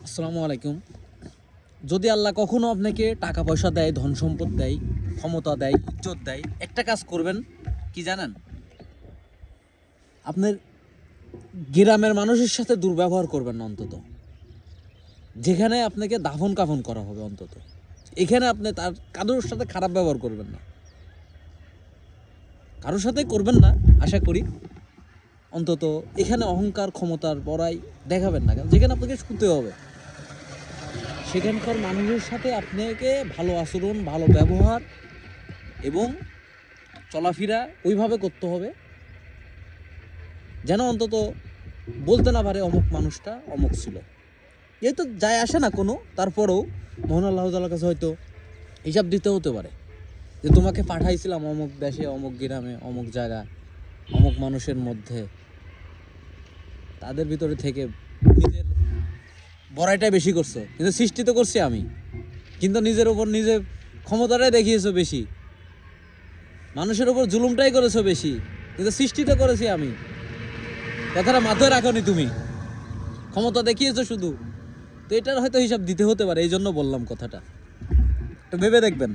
আসসালামু আলাইকুম। যদি আল্লাহ কখনো আপনাকে টাকা পয়সা দেয়, ধন সম্পদ দেয়, ক্ষমতা দেয়, ইজ্জত দেয়, একটা কাজ করবেন কি জানেন? আপনার গ্রামের মানুষের সাথে দুর্ব্যবহার করবেন না অন্তত। যেখানে আপনাকে দাফন কাফন করা হবে অন্তত, এখানে আপনি তার কারোর সাথে খারাপ ব্যবহার করবেন না, কারোর সাথে করবেন না আশা করি। অন্তত এখানে অহংকার ক্ষমতার বড়াই দেখাবেন না, যেখানে আপনাকে শুতে হবে সেখানকার মানুষের সাথে আপনাকে ভালো আচরণ, ভালো ব্যবহার এবং চলাফেরা ওইভাবে করতে হবে যেন অন্তত বলতে না পারে অমুক মানুষটা অমুক ছিল। এই তো যায় আসে না কোনো, তারপরেও মোহন আল্লাহ তাআলার কাছে হয়তো হিসাব দিতে হতে পারে যে তোমাকে পাঠাইছিলাম অমুক দেশে, অমুক গ্রামে, অমুক জায়গায়, অমুক মানুষের মধ্যে, তাদের ভিতরে থেকে নিজের বড়াইটাই বেশি করছো, কিন্তু সৃষ্টি তো করছি আমি, কিন্তু নিজের ওপর নিজের ক্ষমতাটাই দেখিয়েছো বেশি, মানুষের ওপর জুলুমটাই করেছো বেশি, কিন্তু সৃষ্টি তো করেছি আমি। কথাটা মাথায় রাখোনি তুমি, ক্ষমতা দেখিয়েছো শুধু। তো এটার হয়তো হিসাব দিতে হতে পারে, এই জন্য বললাম কথাটা, একটু ভেবে দেখবেন।